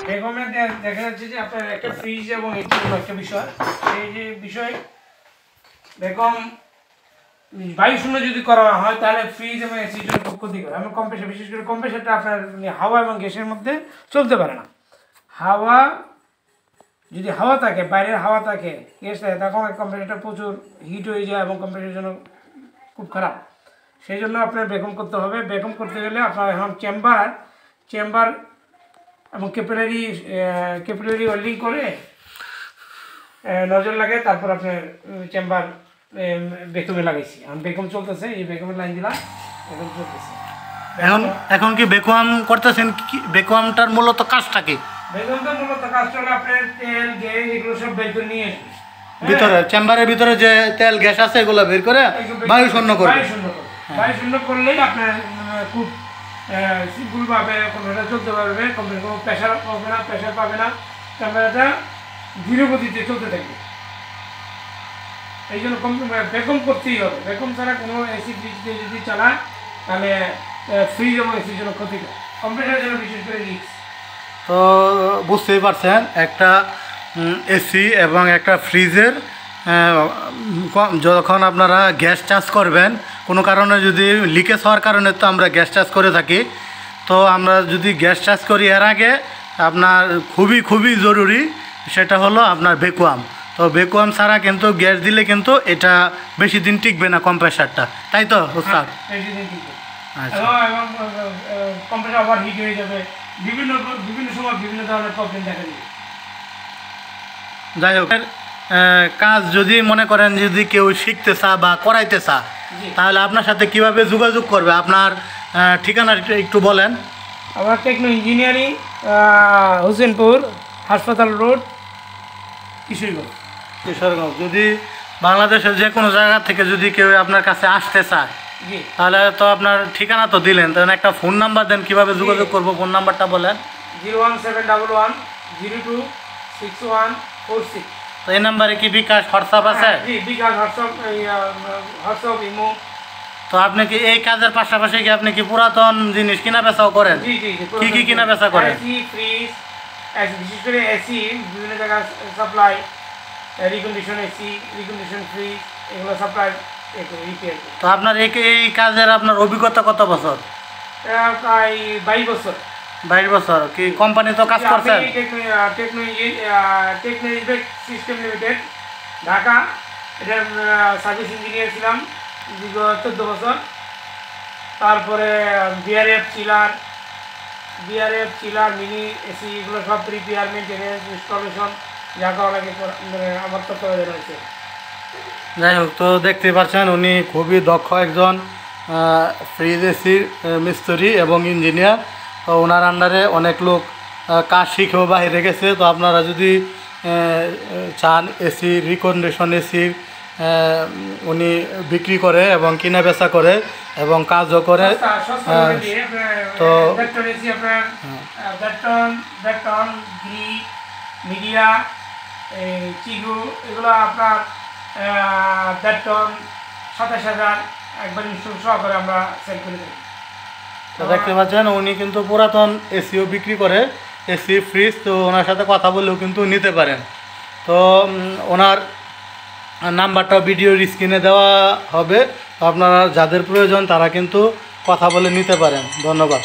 বেগমে দেখা যাচ্ছে যে আপনার একটা ফ্রিজ এবং এটি হলো একটা বিষয়। এই যে বিষয় বেগম বায়ু শূন্য যদি করা হয় তাহলে ফ্রিজ এবং এসির জন্য খুব ক্ষতিকর। এবং কম্প্রেসার, বিশেষ করে কম্প্রেসারটা আপনার হাওয়া এবং গ্যাসের মধ্যে চলতে পারে না। হাওয়া যদি হাওয়া থাকে, বাইরের হাওয়া থাকে, গ্যাস থাকে, তখন কম্প্রেসারটা প্রচুর হিট হয়ে যায় এবং কম্প্রেসারের জন্য খুব খারাপ। সেই জন্য আপনার বেগম করতে হবে। বেগম করতে গেলে আপনার এখন চেম্বার এবং ক্যাপিলারি ওয়েল্ডিং করে নজর লাগে, তারপর আপনার চেম্বার বেকমে লাগাইছি। আমি বেকম চলতেছে, এই বেকমের লাইন দিলাম, বেকম চলতেছে। এখন কি বেকম করতেছেন? কি বেকমটার মূলত কাজটা কি? বেকমটার মূলত কাজটা হলো আপনার তেল, গ্যাস এগুলো সব বের করে নিয়ে আসবে ভিতরে, চেম্বারের ভিতরে যে তেল গ্যাস আছে এগুলো বের করে বায়ু শূন্য করবে। বায়ু শূন্য করলেই আপনার খুব সিম্পলভাবে কম্পিউটার চলতে পারবে। কম্পিউটার কোনো প্রেশার পাবে না, ক্যামেরাটা ধীরে গতিতে চলতে থাকবে। এই জন্য বেকম করতেই হবে। বেকম ছাড়া কোনো এসি ফ্রিজ দিয়ে যদি চালায় তাহলে ফ্রিজ এবং এসির জন্য ক্ষতিকর, কম্পিউটারের জন্য বিশেষ করে রিস্ক। তো বুঝতেই পারছেন, একটা এসি এবং একটা ফ্রিজের যখন আপনারা গ্যাস চার্জ করবেন, কোনো কারণে যদি লিকেজ হওয়ার কারণে তো আমরা গ্যাস চার্জ করে থাকি, তো আমরা যদি গ্যাস চার্জ করি এর আগে আপনার খুবই জরুরি সেটা হলো আপনার ভ্যাকুয়াম। তো ভ্যাকুয়াম ছাড়া কিন্তু গ্যাস দিলে কিন্তু এটা বেশি দিন টিকবে না কম্প্রেসারটা, তাই তো স্যার? আচ্ছা, কম্প্রেসার ওভারহিট হয়ে যাবে, বিভিন্ন সময় বিভিন্ন ধরনের প্রবলেম দেখা দিবে। যাই হোক, কাজ যদি মনে করেন যদি কেউ শিখতে চা বা করাইতে চা, তাহলে আপনার সাথে কিভাবে যোগাযোগ করবে? আপনার ঠিকানা একটু বলেন। আমার টেকনো ইঞ্জিনিয়ারিং, হোসেনপুর হাসপাতাল রোড, কিশোরগঞ্জ। যদি বাংলাদেশের যে কোনো জায়গা থেকে যদি কেউ আপনার কাছে আসতে চায়, তাহলে তো আপনার ঠিকানা তো দিলেন, তখন একটা ফোন নাম্বার দেন, কিভাবে যোগাযোগ করবো? ফোন নাম্বারটা বলেন। 01711 তো এই নাম্বারে কি বিকাশ, হোয়াটসঅ্যাপ আছে? বিকাশ, হোয়াটসঅ্যাপ, ইমো। তো আপনি কি এই কাজের পাশাপাশি কি আপনি কি পুরাতন জিনিস কিনা বেচাও করেন? কি কিনা বেচা করেন? ফ্রিজ, বিশেষ করে এসি, বিভিন্ন জায়গায় supply, recondition AC, recondition fridge, এগুলো সাপ্লাই রিপেয়ার। তো আপনার এই কাজের আপনার অভিজ্ঞতা কত বছর? প্রায় 22 বছর। 22 বছর। কি কোম্পানি তো কাজ করছেন? টেকনো সিস্টেম লিমিটেড, ঢাকা, এটার সার্ভিস ইঞ্জিনিয়ার ছিলাম দীর্ঘ 14 বছর। তারপরে বিআরএফ চিলার, মিনি এসি, এগুলো সব রিপেয়ার, মেনটেন্যান্স, ইনস্টলেশন যা করা লাগে আমার তত্ত্বাবধানে রয়েছে। যাই হোক, তো দেখতে পাচ্ছেন উনি খুবই দক্ষ একজন ফ্রিজ এসির মিস্ত্রি এবং ইঞ্জিনিয়ার। তো ওনার আন্ডারে অনেক লোক কাজ শিখেও বাইরে গেছে। তো আপনারা যদি চান এসি, রিকন্ডিশন এসি উনি বিক্রি করে এবং কিনা বেচা করে এবং কাজও করে। তো মিডিয়া, চিগু, এগুলো আপনার 27,000 একবার ইনস্টল সহকারে আমরা সেল করে দিই। তো দেখতে পাচ্ছেন উনি কিন্তু পুরাতন এসিও বিক্রি করে, এসি, ফ্রিজ। তো ওনার সাথে কথা বললেও কিন্তু নিতে পারেন। তো ওনার নাম্বারটা ভিডিওর স্ক্রিনে দেওয়া হবে। তো আপনারা যাদের প্রয়োজন তারা কিন্তু কথা বলে নিতে পারেন। ধন্যবাদ।